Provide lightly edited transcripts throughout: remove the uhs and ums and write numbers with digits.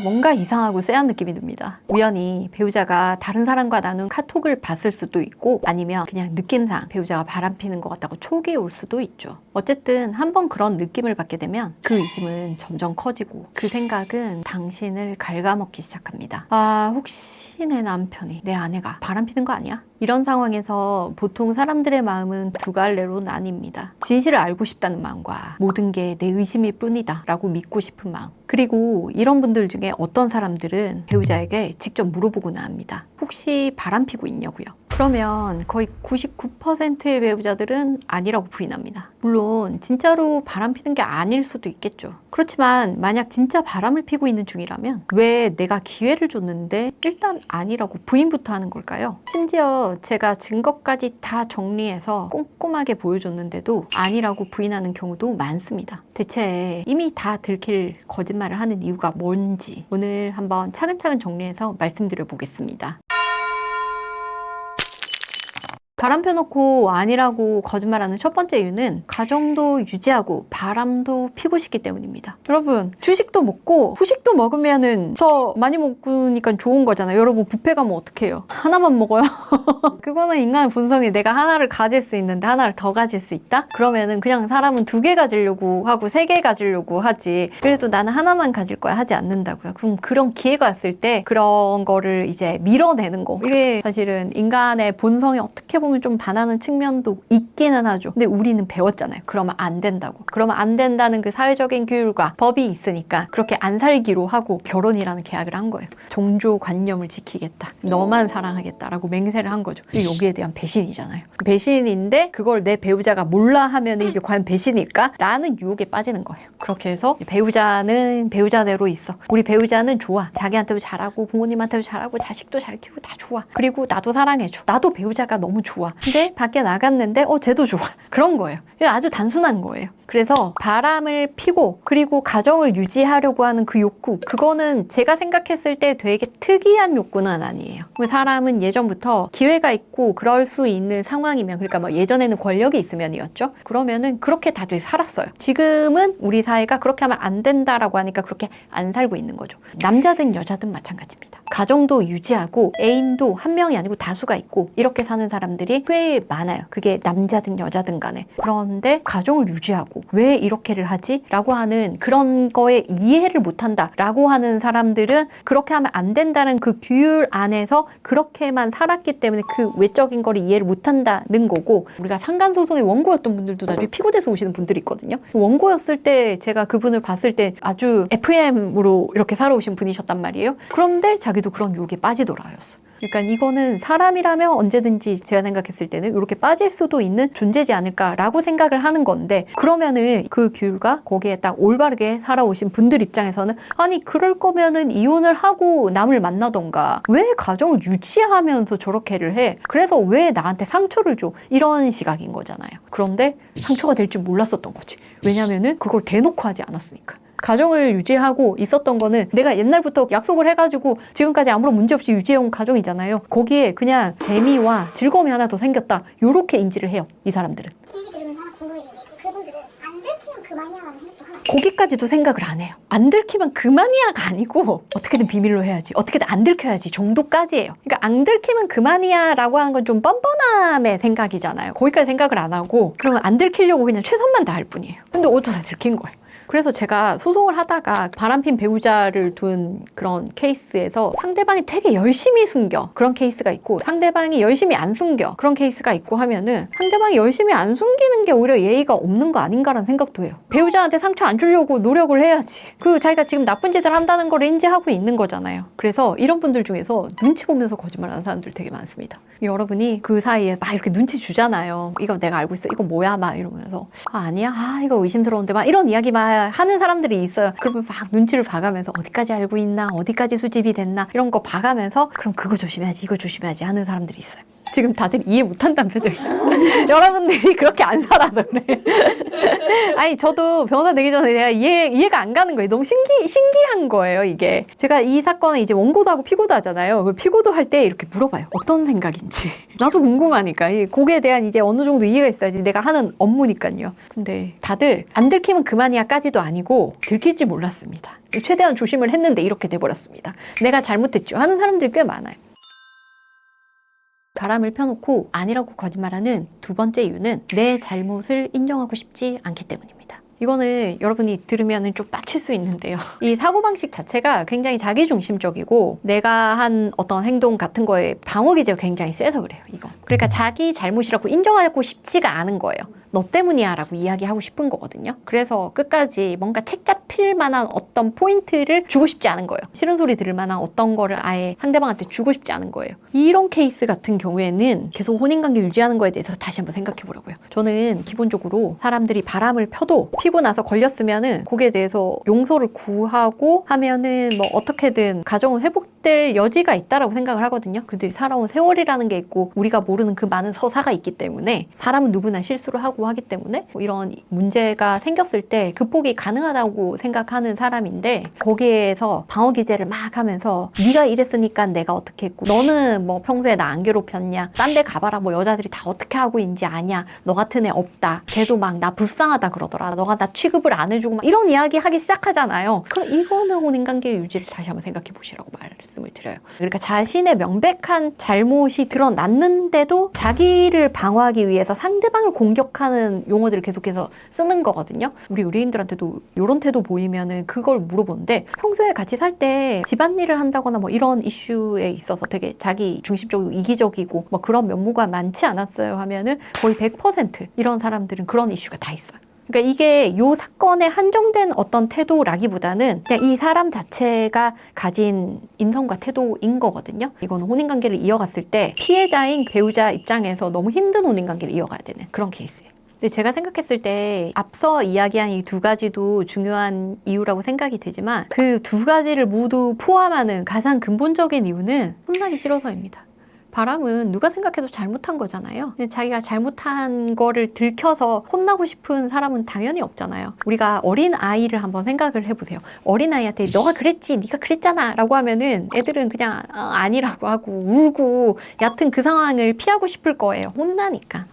뭔가 이상하고 쎄한 느낌이 듭니다. 우연히 배우자가 다른 사람과 나눈 카톡을 봤을 수도 있고 아니면 그냥 느낌상 배우자가 바람피는 것 같다고 촉이 올 수도 있죠. 어쨌든 한번 그런 느낌을 받게 되면 그 의심은 점점 커지고 그 생각은 당신을 갉아먹기 시작합니다. 혹시 내 남편이, 내 아내가 바람피는 거 아니야? 이런 상황에서 보통 사람들의 마음은 두 갈래로 나뉩니다. 진실을 알고 싶다는 마음과 모든 게 내 의심일 뿐이다 라고 믿고 싶은 마음. 그리고 이런 분들 중에 어떤 사람들은 배우자에게 직접 물어보고나 합니다. 혹시 바람피고 있냐고요? 그러면 거의 99%의 배우자들은 아니라고 부인합니다. 물론 진짜로 바람피는 게 아닐 수도 있겠죠. 그렇지만 만약 진짜 바람을 피고 있는 중이라면 왜 내가 기회를 줬는데 일단 아니라고 부인부터 하는 걸까요? 심지어 제가 증거까지 다 정리해서 꼼꼼하게 보여줬는데도 아니라고 부인하는 경우도 많습니다. 대체 이미 다 들킬 거짓말을 하는 이유가 뭔지 오늘 한번 차근차근 정리해서 말씀드려 보겠습니다. 바람 펴놓고 아니라고 거짓말하는 첫 번째 이유는 가정도 유지하고 바람도 피고 싶기 때문입니다. 여러분, 주식도 먹고 후식도 먹으면은 더 많이 먹으니까 좋은 거잖아요. 여러분, 뷔페 가면 어떡해요? 하나만 먹어요? 그거는 인간의 본성이 내가 하나를 가질 수 있는데 하나를 더 가질 수 있다? 그러면은 그냥 사람은 2개 가지려고 하고 3개 가지려고 하지. 그래도 나는 하나만 가질 거야 하지 않는다고요. 그럼 그런 기회가 왔을 때 그런 거를 이제 밀어내는 거. 이게 사실은 인간의 본성이 어떻게 보면 좀 반하는 측면도 있기는 하죠. 근데 우리는 배웠잖아요. 그러면 안 된다고. 그러면 안 된다는 그 사회적인 규율과 법이 있으니까 그렇게 안 살기로 하고 결혼이라는 계약을 한 거예요. 종교관념을 지키겠다. 너만 사랑하겠다라고 맹세를 한 거죠. 여기에 대한 배신이잖아요. 배신인데 그걸 내 배우자가 몰라 하면 이게 과연 배신일까? 라는 유혹에 빠지는 거예요. 그렇게 해서 배우자는 배우자대로 있어. 우리 배우자는 좋아. 자기한테도 잘하고 부모님한테도 잘하고 자식도 잘 키우고 다 좋아. 그리고 나도 사랑해줘. 나도 배우자가 너무 좋아. 근데 밖에 나갔는데 쟤도 좋아. 그런 거예요. 아주 단순한 거예요. 그래서 바람을 피고 그리고 가정을 유지하려고 하는 그 욕구, 그거는 제가 생각했을 때 되게 특이한 욕구는 아니에요. 사람은 예전부터 기회가 있고 그럴 수 있는 상황이면, 그러니까 뭐 예전에는 권력이 있으면이었죠. 그러면은 그렇게 다들 살았어요. 지금은 우리 사회가 그렇게 하면 안 된다라고 하니까 그렇게 안 살고 있는 거죠. 남자든 여자든 마찬가지입니다. 가정도 유지하고 애인도 한 명이 아니고 다수가 있고 이렇게 사는 사람들이 꽤 많아요. 그게 남자든 여자든 간에. 그런데 가정을 유지하고 왜 이렇게를 하지? 라고 하는 그런 거에 이해를 못한다 라고 하는 사람들은 그렇게 하면 안 된다는 그 규율 안에서 그렇게만 살았기 때문에 그 외적인 거를 이해를 못한다는 거고, 우리가 상간소송의 원고였던 분들도 나중에 피고돼서 오시는 분들이 있거든요. 원고였을 때 제가 그분을 봤을 때 아주 FM으로 이렇게 살아오신 분이셨단 말이에요. 그런데 자기도 그런 유혹에 빠지더라 하였어. 그러니까 이거는 사람이라면 언제든지 제가 생각했을 때는 이렇게 빠질 수도 있는 존재지 않을까라고 생각을 하는 건데, 그러면은 그 규율과 거기에 딱 올바르게 살아오신 분들 입장에서는 아니 그럴 거면은 이혼을 하고 남을 만나던가 왜 가정을 유지하면서 저렇게를 해? 그래서 왜 나한테 상처를 줘? 이런 시각인 거잖아요. 그런데 상처가 될 줄 몰랐었던 거지. 왜냐면은 그걸 대놓고 하지 않았으니까. 가정을 유지하고 있었던 거는 내가 옛날부터 약속을 해가지고 지금까지 아무런 문제 없이 유지해온 가정이잖아요. 거기에 그냥 재미와 즐거움이 하나 더 생겼다. 요렇게 인지를 해요, 이 사람들은. 얘기 들으면서 하나 궁금해지는 게, 그분들은 안 들키면 그만이야라는 생각도 하나요? 거기까지도 생각을 안 해요. 안 들키면 그만이야가 아니고 어떻게든 비밀로 해야지, 어떻게든 안 들켜야지 정도까지예요. 그러니까 안 들키면 그만이야라고 하는 건 좀 뻔뻔함의 생각이잖아요. 거기까지 생각을 안 하고 그러면 안 들키려고 그냥 최선만 다할 뿐이에요. 근데 어쩌다 들킨 거예요. 그래서 제가 소송을 하다가 바람핀 배우자를 둔 그런 케이스에서 상대방이 되게 열심히 숨겨, 그런 케이스가 있고 상대방이 열심히 안 숨겨, 그런 케이스가 있고 하면은 상대방이 열심히 안 숨기는 게 오히려 예의가 없는 거 아닌가라는 생각도 해요. 배우자한테 상처 안 주려고 노력을 해야지. 자기가 지금 나쁜 짓을 한다는 걸 인지하고 있는 거잖아요. 그래서 이런 분들 중에서 눈치 보면서 거짓말하는 사람들 되게 많습니다. 여러분이 그 사이에 막 이렇게 눈치 주잖아요. 이거 내가 알고 있어. 이거 뭐야? 막 이러면서 아니야? 이거 의심스러운데 막 이런 이야기 막 하는 사람들이 있어요. 그러면 막 눈치를 봐가면서 어디까지 알고 있나? 어디까지 수집이 됐나? 이런 거 봐가면서 그럼 그거 조심해야지, 이거 조심해야지 하는 사람들이 있어요. 지금 다들 이해 못한다는 표정이에요. 여러분들이 그렇게 안 살아서 그래. 아니 저도 변호사 되기 전에 내가 이해가 안 가는 거예요. 너무 신기한 거예요 이게. 제가 이 사건을 이제 원고도 하고 피고도 하잖아요. 그 피고도 할 때 이렇게 물어봐요. 어떤 생각인지. 나도 궁금하니까. 이 곡에 대한 이제 어느 정도 이해가 있어야지 내가 하는 업무니까요. 근데 다들 안 들키면 그만이야까지도 아니고 들킬지 몰랐습니다. 최대한 조심을 했는데 이렇게 돼버렸습니다. 내가 잘못했죠 하는 사람들이 꽤 많아요. 바람을 펴놓고 아니라고 거짓말하는 두 번째 이유는 내 잘못을 인정하고 싶지 않기 때문입니다. 이거는 여러분이 들으면 좀 빡칠 수 있는데요. 이 사고방식 자체가 굉장히 자기중심적이고 내가 한 어떤 행동 같은 거에 방어기제가 굉장히 세서 그래요. 이거. 그러니까 자기 잘못이라고 인정하고 싶지가 않은 거예요. 너 때문이야 라고 이야기하고 싶은 거거든요. 그래서 끝까지 뭔가 책 잡힐 만한 어떤 포인트를 주고 싶지 않은 거예요. 싫은 소리 들을 만한 어떤 거를 아예 상대방한테 주고 싶지 않은 거예요. 이런 케이스 같은 경우에는 계속 혼인관계 유지하는 거에 대해서 다시 한번 생각해 보려고요. 저는 기본적으로 사람들이 바람을 펴도 피고 나서 걸렸으면은 거기에 대해서 용서를 구하고 하면은 뭐 어떻게든 가정은 회복될 여지가 있다라고 생각을 하거든요. 그들이 살아온 세월이라는 게 있고 우리가 모르는 그 많은 서사가 있기 때문에 사람은 누구나 실수를 하고 하기 때문에 이런 문제가 생겼을 때 극복이 가능하다고 생각하는 사람인데 거기에서 방어 기제를 막 하면서 네가 이랬으니까 내가 어떻게 했고 너는 뭐 평소에 나 안 괴롭혔냐 딴 데 가봐라 뭐 여자들이 다 어떻게 하고 있는지 아냐 너 같은 애 없다 걔도 막 나 불쌍하다 그러더라 너가 나 취급을 안 해주고 막 이런 이야기 하기 시작하잖아요. 그럼 이거는 혼인관계 유지를 다시 한번 생각해 보시라고 말씀을 드려요. 그러니까 자신의 명백한 잘못이 드러났는데도 자기를 방어하기 위해서 상대방을 공격하는 용어들을 계속해서 쓰는 거거든요. 우리 의뢰인들한테도 이런 태도 보이면은 그걸 물어보는데 평소에 같이 살 때 집안일을 한다거나 뭐 이런 이슈에 있어서 되게 자기 중심적이고 이기적이고 뭐 그런 면모가 많지 않았어요 하면은 거의 100% 이런 사람들은 그런 이슈가 다 있어요. 그러니까 이게 요 사건에 한정된 어떤 태도라기보다는 그냥 이 사람 자체가 가진 인성과 태도인 거거든요. 이거는 혼인관계를 이어갔을 때 피해자인 배우자 입장에서 너무 힘든 혼인관계를 이어가야 되는 그런 케이스예요. 근데 제가 생각했을 때 앞서 이야기한 이 두 가지도 중요한 이유라고 생각이 되지만 그 두 가지를 모두 포함하는 가장 근본적인 이유는 혼나기 싫어서입니다. 바람은 누가 생각해도 잘못한 거잖아요. 근데 자기가 잘못한 거를 들켜서 혼나고 싶은 사람은 당연히 없잖아요. 우리가 어린 아이를 한번 생각을 해보세요. 어린 아이한테 너가 그랬지, 네가 그랬잖아 라고 하면은 애들은 그냥 아니라고 하고 울고 얕은 그 상황을 피하고 싶을 거예요. 혼나니까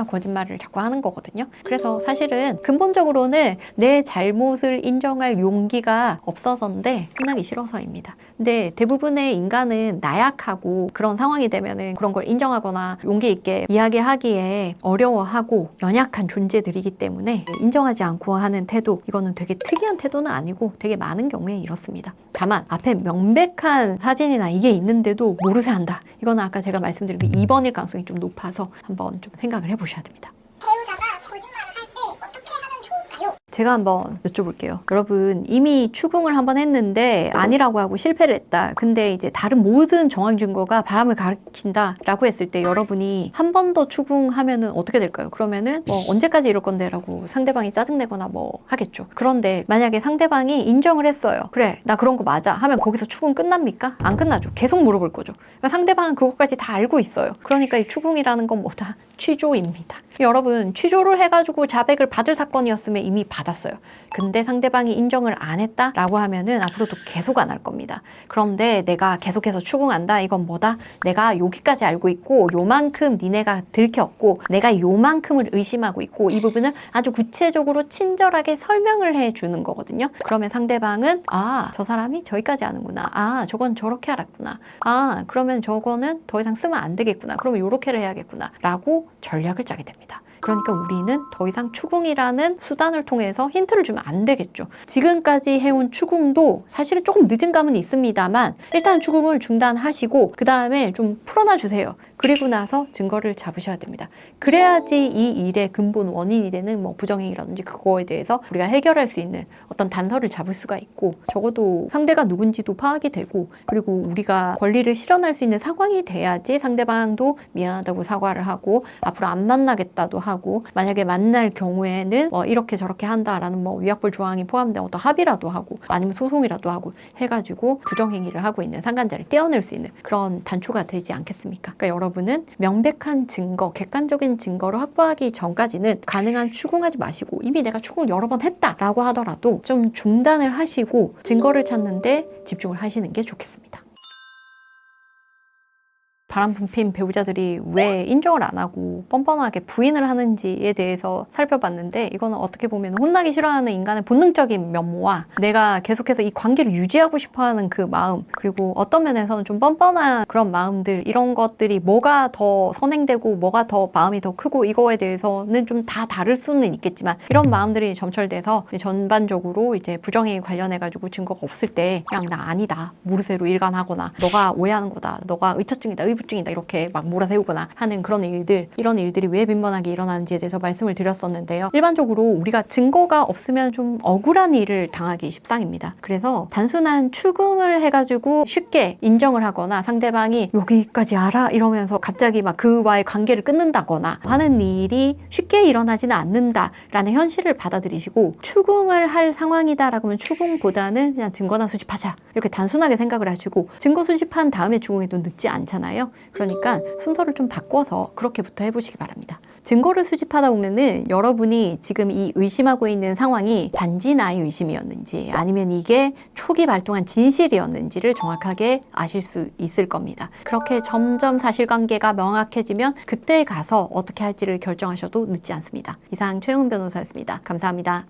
거짓말을 자꾸 하는 거거든요. 그래서 사실은 근본적으로는 내 잘못을 인정할 용기가 없어서인데 혼나기 싫어서입니다. 근데 대부분의 인간은 나약하고 그런 상황이 되면은 그런 걸 인정하거나 용기 있게 이야기하기에 어려워하고 연약한 존재들이기 때문에 인정하지 않고 하는 태도, 이거는 되게 특이한 태도는 아니고 되게 많은 경우에 이렇습니다. 다만 앞에 명백한 사진이나 이게 있는데도 모르쇠 한다. 이거는 아까 제가 말씀드린 그 2번일 가능성이 좀 높아서 한번 좀 생각을 해보셔야 됩니다. 배우자가 거짓말을 할 때 어떻게 하면 좋을까요? 제가 한번 여쭤볼게요. 여러분 이미 추궁을 한번 했는데 아니라고 하고 실패를 했다. 근데 이제 다른 모든 정황 증거가 바람을 가리킨다 라고 했을 때 여러분이 한 번 더 추궁하면은 어떻게 될까요? 그러면은 뭐 언제까지 이럴 건데 라고 상대방이 짜증내거나 뭐 하겠죠. 그런데 만약에 상대방이 인정을 했어요. 그래 나 그런 거 맞아 하면 거기서 추궁 끝납니까? 안 끝나죠. 계속 물어볼 거죠. 그러니까 상대방은 그것까지 다 알고 있어요. 그러니까 이 추궁이라는 건 뭐다? 취조입니다. 여러분 취조를 해가지고 자백을 받을 사건이었으면 이미 받았어요. 근데 상대방이 인정을 안 했다라고 하면은 앞으로도 계속 안 할 겁니다. 그런데 내가 계속해서 추궁한다. 이건 뭐다? 내가 여기까지 알고 있고 요만큼 니네가 들켰고 내가 요만큼을 의심하고 있고 이 부분을 아주 구체적으로 친절하게 설명을 해주는 거거든요. 그러면 상대방은 아, 저 사람이 저기까지 아는구나. 아, 저건 저렇게 알았구나. 아, 그러면 저거는 더 이상 쓰면 안 되겠구나. 그러면 요렇게를 해야겠구나. 라고 전략을 짜게 됩니다. 그러니까 우리는 더 이상 추궁이라는 수단을 통해서 힌트를 주면 안 되겠죠. 지금까지 해온 추궁도 사실은 조금 늦은 감은 있습니다만 일단 추궁을 중단하시고 그 다음에 좀 풀어놔 주세요. 그리고 나서 증거를 잡으셔야 됩니다. 그래야지 이 일의 근본 원인이 되는 뭐 부정행위라든지 그거에 대해서 우리가 해결할 수 있는 어떤 단서를 잡을 수가 있고 적어도 상대가 누군지도 파악이 되고 그리고 우리가 권리를 실현할 수 있는 상황이 돼야지 상대방도 미안하다고 사과를 하고 앞으로 안 만나겠다도 하고 하고 만약에 만날 경우에는 뭐 이렇게 저렇게 한다라는 뭐 위약부 조항이 포함된 어떤 합의라도 하고 아니면 소송이라도 하고 해가지고 부정행위를 하고 있는 상간자를 떼어낼 수 있는 그런 단초가 되지 않겠습니까? 그러니까 여러분은 명백한 증거, 객관적인 증거를 확보하기 전까지는 가능한 추궁하지 마시고 이미 내가 추궁을 여러 번 했다라고 하더라도 좀 중단을 하시고 증거를 찾는데 집중을 하시는 게 좋겠습니다. 바람핀 배우자들이 왜 인정을 안 하고 뻔뻔하게 부인을 하는지에 대해서 살펴봤는데 이거는 어떻게 보면 혼나기 싫어하는 인간의 본능적인 면모와 내가 계속해서 이 관계를 유지하고 싶어하는 그 마음 그리고 어떤 면에서는 좀 뻔뻔한 그런 마음들 이런 것들이 뭐가 더 선행되고 뭐가 더 마음이 더 크고 이거에 대해서는 좀 다 다를 수는 있겠지만 이런 마음들이 점철돼서 전반적으로 이제 부정행위 관련해가지고 증거가 없을 때 그냥 나 아니다 모르쇠로 일관하거나 너가 오해하는 거다 너가 의처증이다 의부증이다 이렇게 막 몰아세우거나 하는 그런 일들 이런 일들이 왜 빈번하게 일어나는지에 대해서 말씀을 드렸었는데요. 일반적으로 우리가 증거가 없으면 좀 억울한 일을 당하기 십상입니다. 그래서 단순한 추궁을 해가지고 쉽게 인정을 하거나 상대방이 여기까지 알아? 이러면서 갑자기 막 그와의 관계를 끊는다거나 하는 일이 쉽게 일어나지는 않는다라는 현실을 받아들이시고 추궁을 할 상황이다라고 하면 추궁보다는 그냥 증거나 수집하자 이렇게 단순하게 생각을 하시고 증거 수집한 다음에 추궁해도 늦지 않잖아요. 그러니까 순서를 좀 바꿔서 그렇게부터 해보시기 바랍니다. 증거를 수집하다 보면은 여러분이 지금 이 의심하고 있는 상황이 단지 나의 의심이었는지 아니면 이게 초기 발동한 진실이었는지를 정확하게 아실 수 있을 겁니다. 그렇게 점점 사실관계가 명확해지면 그때 가서 어떻게 할지를 결정하셔도 늦지 않습니다. 이상 최은 변호사였습니다. 감사합니다.